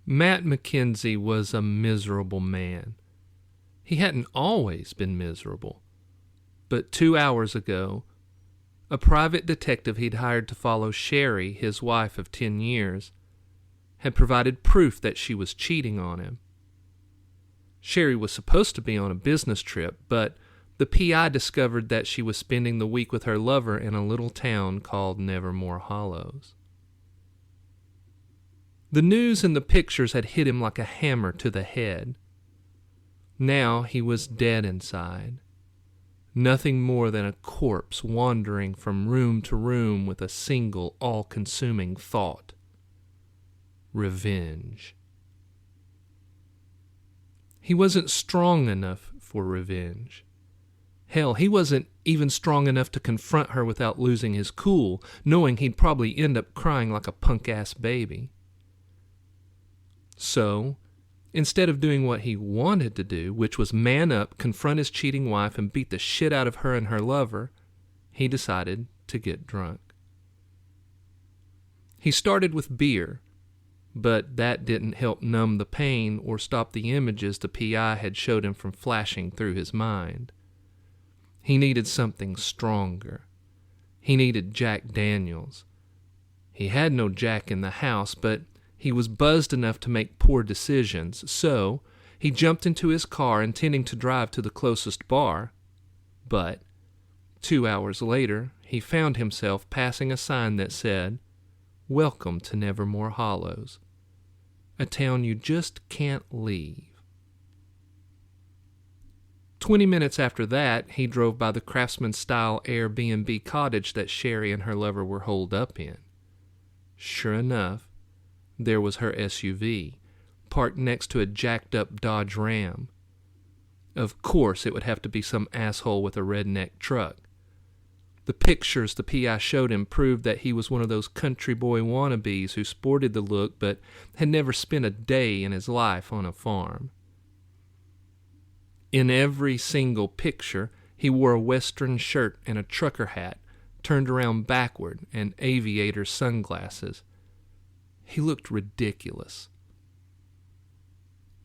Matt McKenzie was a miserable man. He hadn't always been miserable. But 2 hours ago, a private detective he'd hired to follow Sherry, his wife of 10 years, had provided proof that she was cheating on him. Sherry was supposed to be on a business trip, but the PI discovered that she was spending the week with her lover in a little town called Nevermore Hollows. The news and the pictures had hit him like a hammer to the head. Now he was dead inside. Nothing more than a corpse wandering from room to room with a single, all-consuming thought. Revenge. He wasn't strong enough for revenge. Hell, he wasn't even strong enough to confront her without losing his cool, knowing he'd probably end up crying like a punk-ass baby. So, instead of doing what he wanted to do, which was man up, confront his cheating wife, and beat the shit out of her and her lover, he decided to get drunk. He started with beer, but that didn't help numb the pain or stop the images the PI had showed him from flashing through his mind. He needed something stronger. He needed Jack Daniels. He had no Jack in the house, but he was buzzed enough to make poor decisions, so he jumped into his car intending to drive to the closest bar. But 2 hours later, he found himself passing a sign that said, "Welcome to Nevermore Hollows, a town you just can't leave." 20 minutes after that, he drove by the craftsman-style Airbnb cottage that Sherry and her lover were holed up in. Sure enough, there was her SUV, parked next to a jacked-up Dodge Ram. Of course, it would have to be some asshole with a redneck truck. The pictures the PI showed him proved that he was one of those country boy wannabes who sported the look but had never spent a day in his life on a farm. In every single picture, he wore a western shirt and a trucker hat, turned around backward, and aviator sunglasses. He looked ridiculous.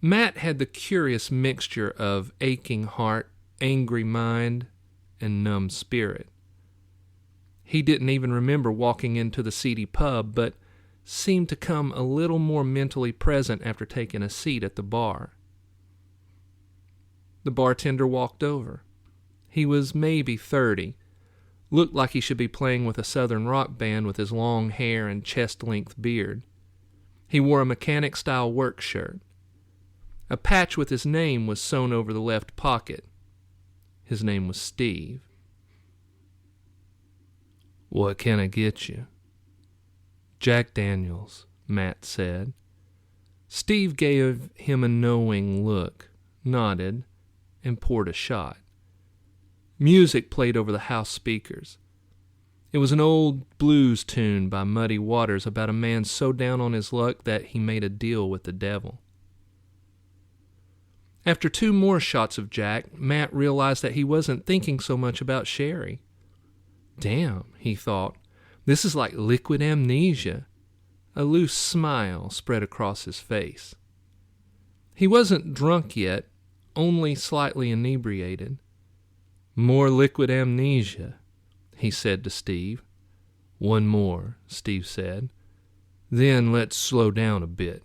Matt had the curious mixture of aching heart, angry mind, and numb spirit. He didn't even remember walking into the seedy pub, but seemed to come a little more mentally present after taking a seat at the bar. The bartender walked over. He was maybe 30, looked like he should be playing with a southern rock band with his long hair and chest-length beard. He wore a mechanic-style work shirt. A patch with his name was sewn over the left pocket. His name was Steve. "What can I get you?" "Jack Daniels," Matt said. Steve gave him a knowing look, nodded, and poured a shot. Music played over the house speakers. It was an old blues tune by Muddy Waters about a man so down on his luck that he made a deal with the devil. After 2 more shots of Jack, Matt realized that he wasn't thinking so much about Sherry. Damn, he thought, this is like liquid amnesia. A loose smile spread across his face. He wasn't drunk yet, only slightly inebriated. "More liquid amnesia," he said to Steve. "One more," Steve said. "Then let's slow down a bit."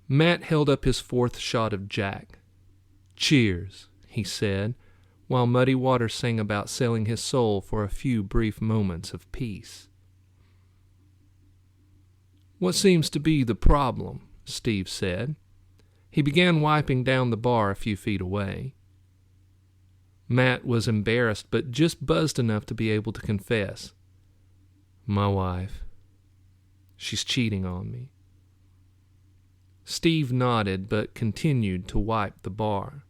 Matt held up his 4th shot of Jack. "Cheers," he said, while Muddy Waters sang about selling his soul for a few brief moments of peace. "What seems to be the problem?" Steve said. He began wiping down the bar a few feet away. Matt was embarrassed, but just buzzed enough to be able to confess. "My wife. She's cheating on me." Steve nodded, but continued to wipe the bar.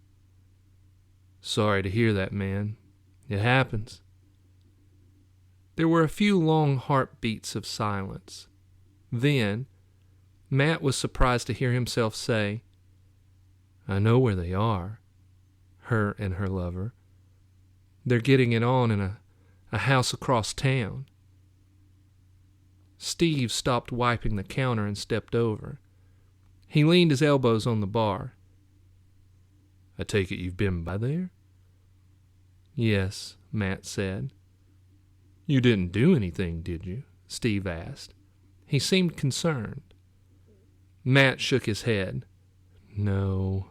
"Sorry to hear that, man. It happens." There were a few long heartbeats of silence. Then, Matt was surprised to hear himself say, "I know where they are, her and her lover. They're getting it on in a A house across town. Steve stopped wiping the counter and stepped over. He leaned his elbows on the bar. I take it you've been by there? Yes, Matt said. You didn't do anything, did you? Steve asked. He seemed concerned. Matt shook his head. No,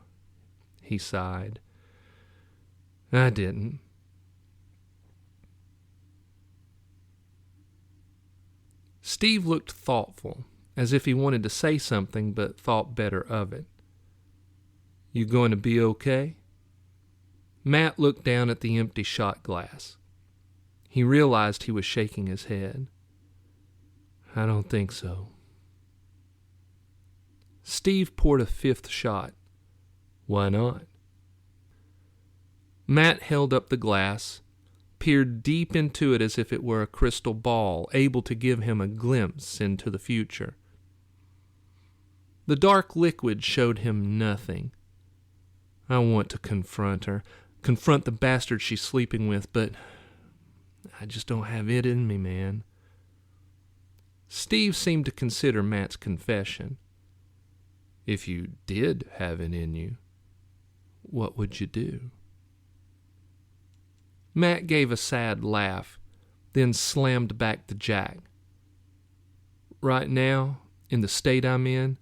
he sighed. I didn't. Steve looked thoughtful, as if he wanted to say something but thought better of it. You going to be okay? Matt looked down at the empty shot glass. He realized he was shaking his head. I don't think so. Steve poured a fifth shot. Why not? Matt held up the glass, peered deep into it as if it were a crystal ball, able to give him a glimpse into the future. The dark liquid showed him nothing. I want to confront her, confront the bastard she's sleeping with, but I just don't have it in me, man. Steve seemed to consider Matt's confession. If you did have it in you, what would you do? Matt gave a sad laugh, then slammed back the jack. Right now, in the state I'm in,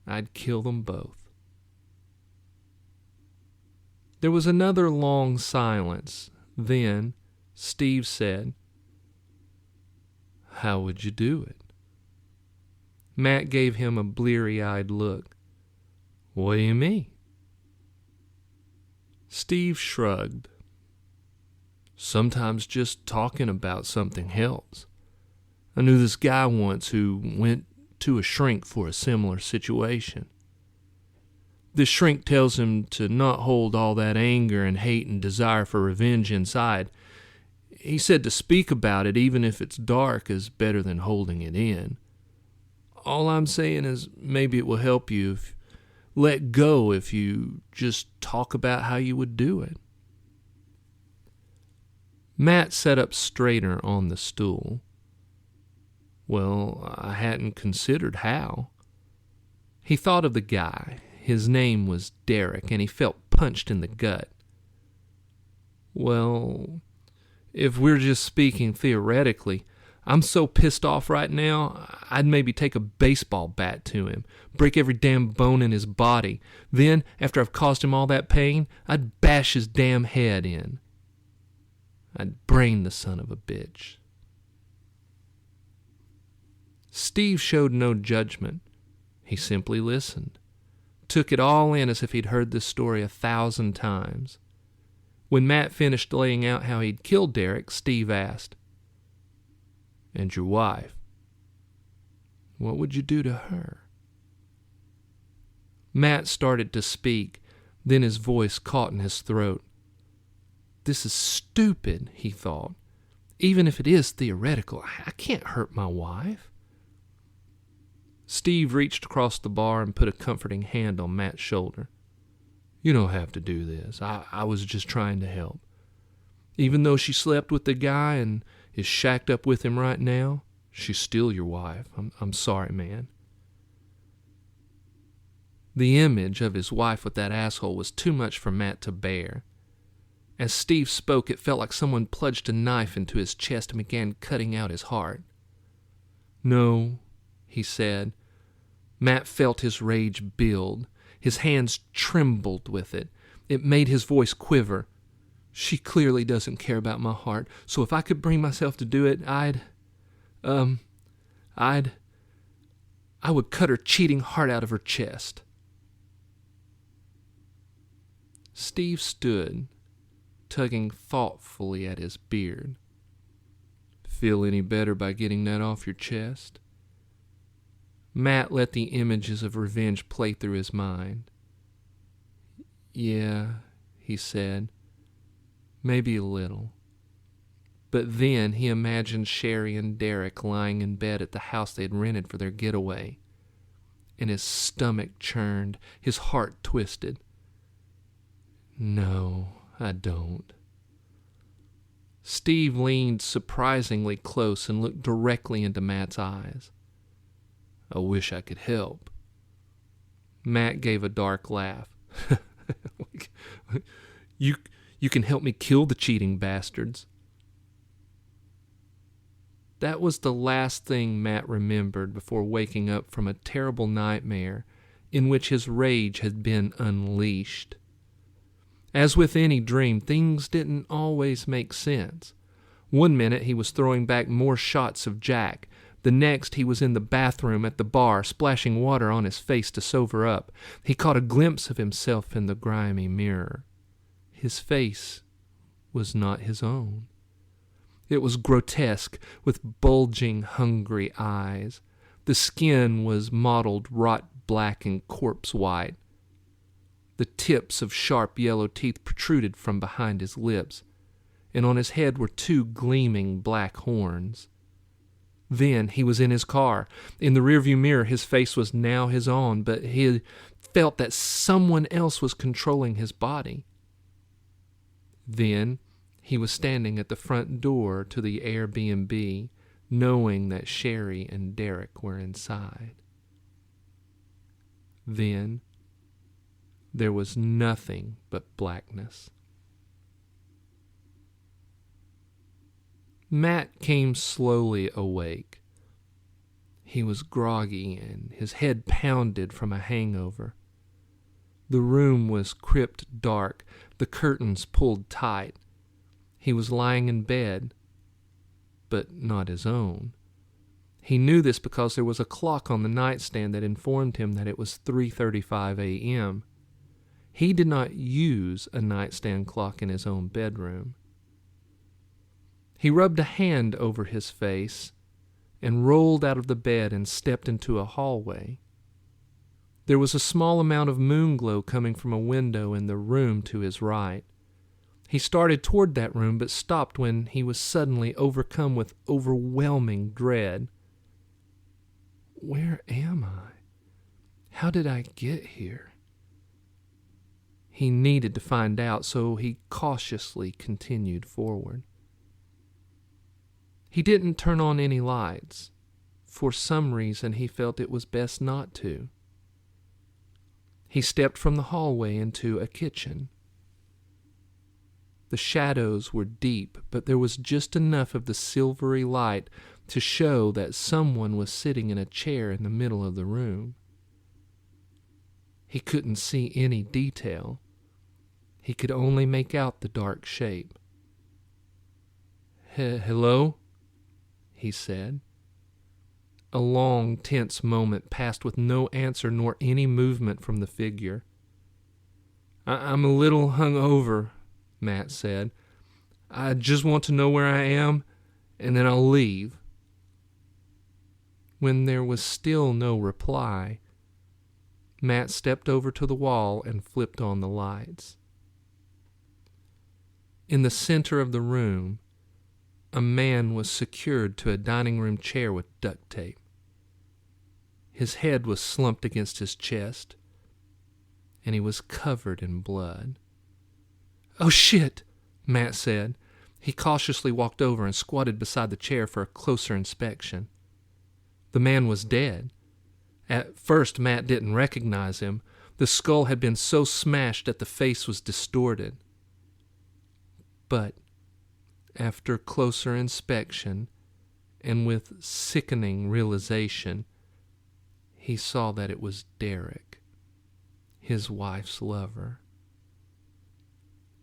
I'd kill them both. There was another long silence. Then Steve said, How would you do it? Matt gave him a bleary-eyed look. What do you mean? Steve shrugged. Sometimes just talking about something helps. I knew this guy once who went to a shrink for a similar situation. This shrink tells him to not hold all that anger and hate and desire for revenge inside. He said to speak about it, even if it's dark, is better than holding it in. All I'm saying is maybe it will help you let go if you just talk about how you would do it. Matt sat up straighter on the stool. Well, I hadn't considered how. He thought of the guy. His name was Derek, and he felt punched in the gut. Well, if we're just speaking theoretically, I'm so pissed off right now, I'd maybe take a baseball bat to him, break every damn bone in his body. Then, after I've caused him all that pain, I'd bash his damn head in. I'd brain the son of a bitch. Steve showed no judgment. He simply listened. Took it all in as if he'd heard this story 1,000 times. When Matt finished laying out how he'd killed Derek, Steve asked, And your wife? What would you do to her? Matt started to speak, then his voice caught in his throat. This is stupid, he thought. Even if it is theoretical, I can't hurt my wife. Steve reached across the bar and put a comforting hand on Matt's shoulder. You don't have to do this. I was just trying to help. Even though she slept with the guy and is shacked up with him right now, she's still your wife. I'm sorry, man. The image of his wife with that asshole was too much for Matt to bear. As Steve spoke, it felt like someone plunged a knife into his chest and began cutting out his heart. No, he said. Matt felt his rage build. His hands trembled with it. It made his voice quiver. She clearly doesn't care about my heart, so if I could bring myself to do it, I would cut her cheating heart out of her chest. Steve stood, tugging thoughtfully at his beard. Feel any better by getting that off your chest? Matt let the images of revenge play through his mind. Yeah, he said. Maybe a little. But then he imagined Sherry and Derek lying in bed at the house they had rented for their getaway. And his stomach churned, his heart twisted. No, I don't. Steve leaned surprisingly close and looked directly into Matt's eyes. "I wish I could help." Matt gave a dark laugh. You can help me kill the cheating bastards." That was the last thing Matt remembered before waking up from a terrible nightmare in which his rage had been unleashed. As with any dream, things didn't always make sense. One minute he was throwing back more shots of Jack. The next he was in the bathroom at the bar, splashing water on his face to sober up. He caught a glimpse of himself in the grimy mirror. His face was not his own. It was grotesque, with bulging, hungry eyes. The skin was mottled rot black and corpse white. The tips of sharp yellow teeth protruded from behind his lips, and on his head were two gleaming black horns. Then he was in his car. In the rearview mirror, his face was now his own, but he felt that someone else was controlling his body. Then he was standing at the front door to the Airbnb, knowing that Sherry and Derek were inside. Then there was nothing but blackness. Matt came slowly awake. He was groggy and his head pounded from a hangover. The room was crypt dark, the curtains pulled tight. He was lying in bed, but not his own. He knew this because there was a clock on the nightstand that informed him that it was 3:35 a.m. He did not use a nightstand clock in his own bedroom. He rubbed a hand over his face and rolled out of the bed and stepped into a hallway. There was a small amount of moonglow coming from a window in the room to his right. He started toward that room, but stopped when he was suddenly overcome with overwhelming dread. Where am I? How did I get here? He needed to find out, so he cautiously continued forward. He didn't turn on any lights. For some reason, he felt it was best not to. He stepped from the hallway into a kitchen. The shadows were deep, but there was just enough of the silvery light to show that someone was sitting in a chair in the middle of the room. He couldn't see any detail. He could only make out the dark shape. "Hello?" he said. A long, tense moment passed with no answer nor any movement from the figure. I'm a little hungover," Matt said. "I just want to know where I am, and then I'll leave." When there was still no reply, Matt stepped over to the wall and flipped on the lights. In the center of the room, a man was secured to a dining room chair with duct tape. His head was slumped against his chest, and he was covered in blood. "Oh, shit," Matt said. He cautiously walked over and squatted beside the chair for a closer inspection. The man was dead. At first, Matt didn't recognize him. The skull had been so smashed that the face was distorted. But after closer inspection, and with sickening realization, he saw that it was Derek, his wife's lover.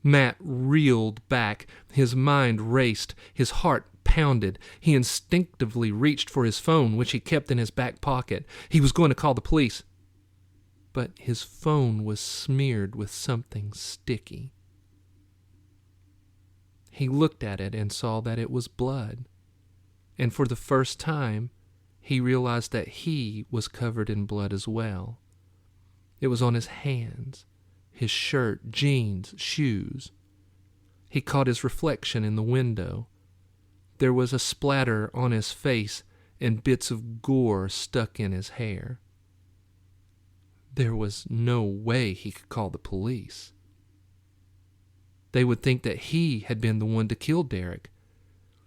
Matt reeled back. His mind raced. His heart pounded. He instinctively reached for his phone, which he kept in his back pocket. He was going to call the police. But his phone was smeared with something sticky. He looked at it and saw that it was blood. And for the first time, he realized that he was covered in blood as well. It was on his hands, his shirt, jeans, shoes. He caught his reflection in the window. There was a splatter on his face and bits of gore stuck in his hair. There was no way he could call the police. They would think that he had been the one to kill Derek.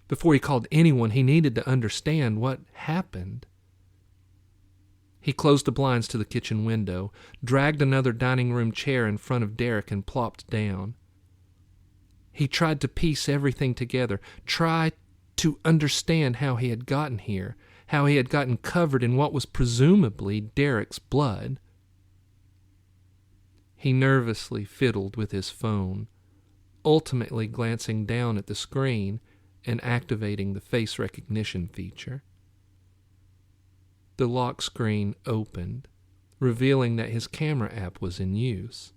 Before he called anyone, he needed to understand what happened. He closed the blinds to the kitchen window, dragged another dining room chair in front of Derek, and plopped down. He tried to piece everything together, try to understand how he had gotten here, how he had gotten covered in what was presumably Derek's blood. He nervously fiddled with his phone, ultimately glancing down at the screen and activating the face recognition feature. The lock screen opened, revealing that his camera app was in use.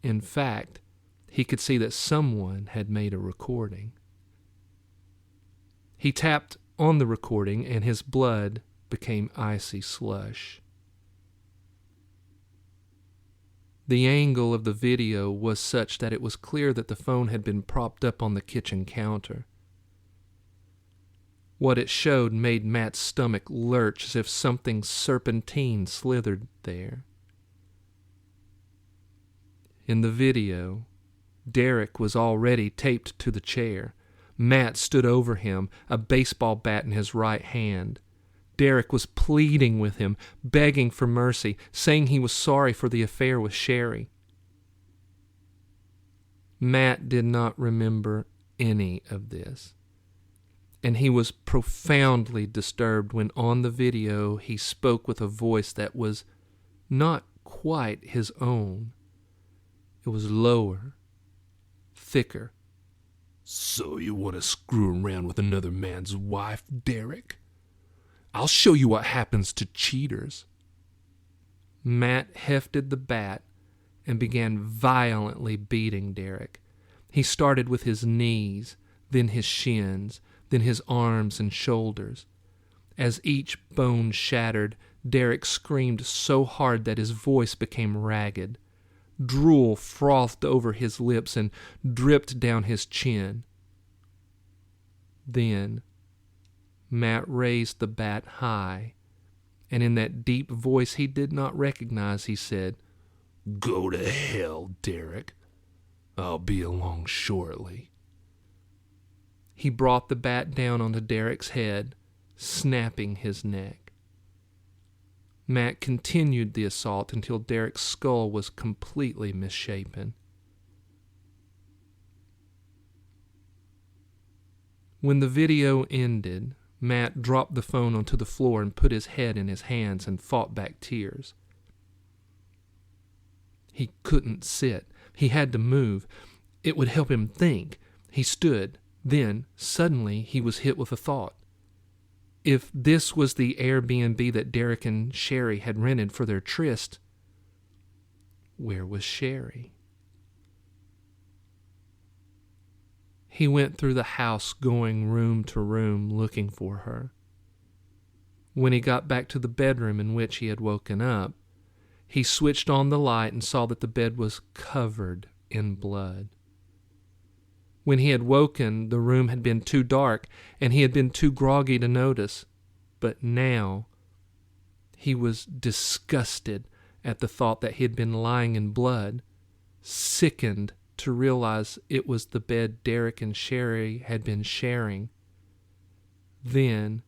In fact, he could see that someone had made a recording. He tapped on the recording and his blood became icy slush. The angle of the video was such that it was clear that the phone had been propped up on the kitchen counter. What it showed made Matt's stomach lurch as if something serpentine slithered there. In the video, Derek was already taped to the chair. Matt stood over him, a baseball bat in his right hand. Derek was pleading with him, begging for mercy, saying he was sorry for the affair with Sherry. Matt did not remember any of this, and he was profoundly disturbed when on the video he spoke with a voice that was not quite his own. It was lower, thicker. "So you want to screw around with another man's wife, Derek? I'll show you what happens to cheaters." Matt hefted the bat and began violently beating Derek. He started with his knees, then his shins, then his arms and shoulders. As each bone shattered, Derek screamed so hard that his voice became ragged. Drool frothed over his lips and dripped down his chin. Then Matt raised the bat high, and in that deep voice he did not recognize, he said, "Go to hell, Derek. I'll be along shortly." He brought the bat down onto Derek's head, snapping his neck. Matt continued the assault until Derek's skull was completely misshapen. When the video ended, Matt dropped the phone onto the floor and put his head in his hands and fought back tears. He couldn't sit. He had to move. It would help him think. He stood. Then, suddenly, he was hit with a thought. If this was the Airbnb that Derek and Sherry had rented for their tryst, where was Sherry? He went through the house, going room to room, looking for her. When he got back to the bedroom in which he had woken up, he switched on the light and saw that the bed was covered in blood. When he had woken, the room had been too dark, and he had been too groggy to notice. But now, he was disgusted at the thought that he had been lying in blood, sickened to realize it was the bed Derek and Sherry had been sharing. Then,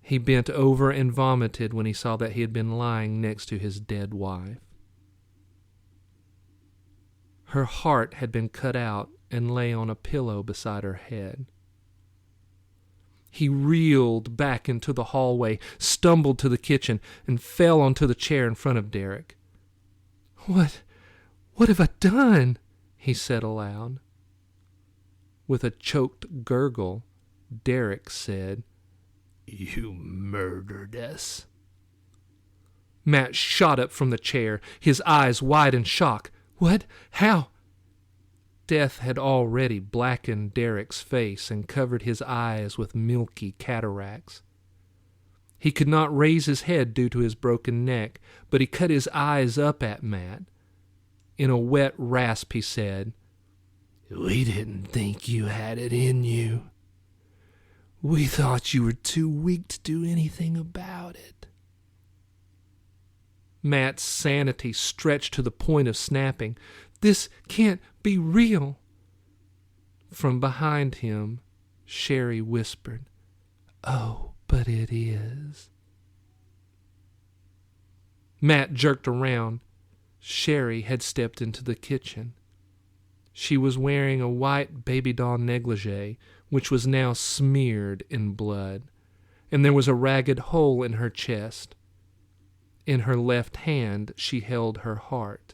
he bent over and vomited when he saw that he had been lying next to his dead wife. Her heart had been cut out and lay on a pillow beside her head. He reeled back into the hallway, stumbled to the kitchen, and fell onto the chair in front of Derek. What have I done?" he said aloud. With a choked gurgle, Derek said, "You murdered us." Matt shot up from the chair, his eyes wide in shock. "What? How?" Death had already blackened Derek's face and covered his eyes with milky cataracts. He could not raise his head due to his broken neck, but he cut his eyes up at Matt. In a wet rasp, he said, "We didn't think you had it in you. We thought you were too weak to do anything about it." Matt's sanity stretched to the point of snapping. This can't be real. From behind him, Sherry whispered, "Oh, but it is." Matt jerked around. Sherry had stepped into the kitchen. She was wearing a white baby doll negligee, which was now smeared in blood, and there was a ragged hole in her chest. In her left hand, she held her heart.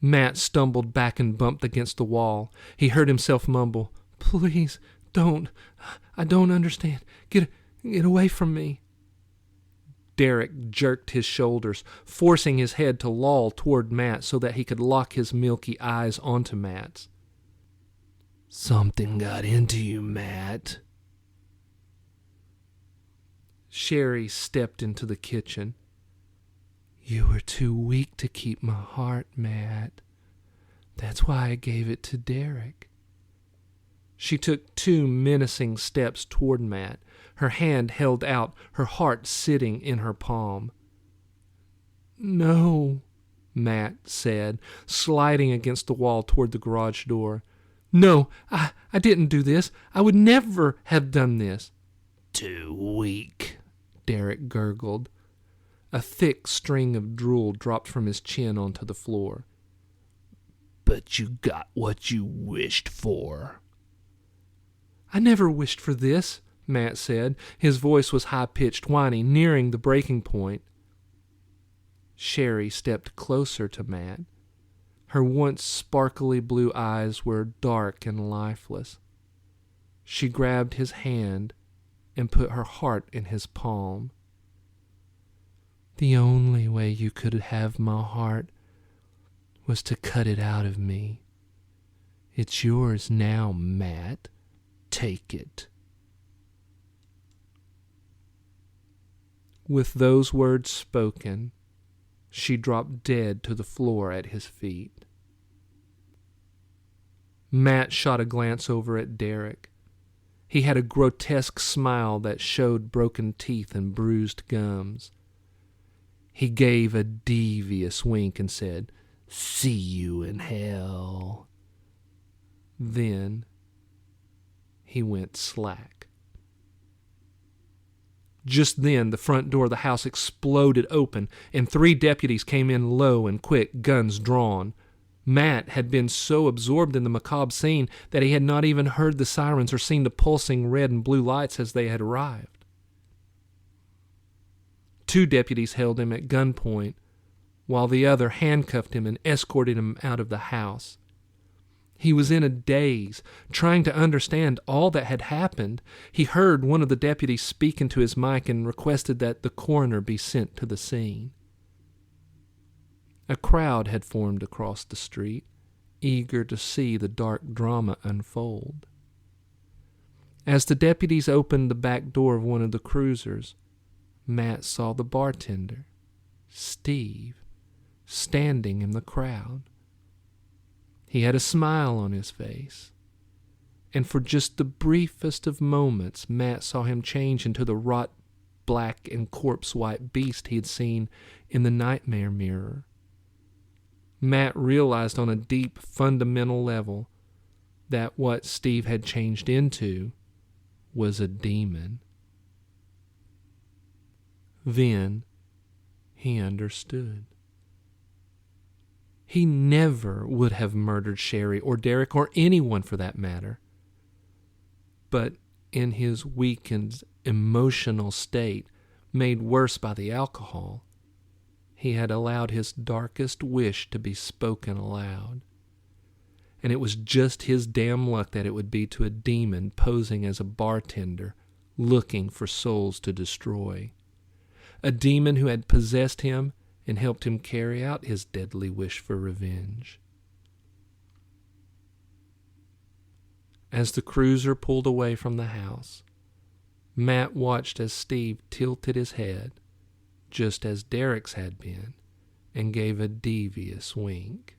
Matt stumbled back and bumped against the wall. He heard himself mumble, "Please, don't. I don't understand. Get away from me." Derek jerked his shoulders, forcing his head to loll toward Matt so that he could lock his milky eyes onto Matt's. "Something got into you, Matt." Sherry stepped into the kitchen. "You were too weak to keep my heart, Matt. That's why I gave it to Derek." She took 2 menacing steps toward Matt, her hand held out, her heart sitting in her palm. "No," Matt said, sliding against the wall toward the garage door. "No, I didn't do this. I would never have done this." "Too weak," Derek gurgled. A thick string of drool dropped from his chin onto the floor. "But you got what you wished for." "I never wished for this," Matt said. His voice was high-pitched, whiny, nearing the breaking point. Sherry stepped closer to Matt. Her once sparkly blue eyes were dark and lifeless. She grabbed his hand and put her heart in his palm. "The only way you could have my heart was to cut it out of me. It's yours now, Matt. Take it." With those words spoken, she dropped dead to the floor at his feet. Matt shot a glance over at Derek. He had a grotesque smile that showed broken teeth and bruised gums. He gave a devious wink and said, "See you in hell." Then he went slack. Just then, the front door of the house exploded open, and 3 deputies came in low and quick, guns drawn. Matt had been so absorbed in the macabre scene that he had not even heard the sirens or seen the pulsing red and blue lights as they had arrived. 2 deputies held him at gunpoint, while the other handcuffed him and escorted him out of the house. He was in a daze, trying to understand all that had happened. He heard one of the deputies speak into his mic and requested that the coroner be sent to the scene. A crowd had formed across the street, eager to see the dark drama unfold. As the deputies opened the back door of one of the cruisers, Matt saw the bartender, Steve, standing in the crowd. He had a smile on his face, and for just the briefest of moments, Matt saw him change into the wrought black and corpse-white beast he had seen in the nightmare mirror. Matt realized on a deep, fundamental level that what Steve had changed into was a demon. Then he understood. He never would have murdered Sherry or Derek or anyone for that matter. But in his weakened emotional state, made worse by the alcohol, he had allowed his darkest wish to be spoken aloud. And it was just his damn luck that it would be to a demon posing as a bartender, looking for souls to destroy. A demon who had possessed him and helped him carry out his deadly wish for revenge. As the cruiser pulled away from the house, Matt watched as Steve tilted his head, just as Derek's had been, and gave a devious wink.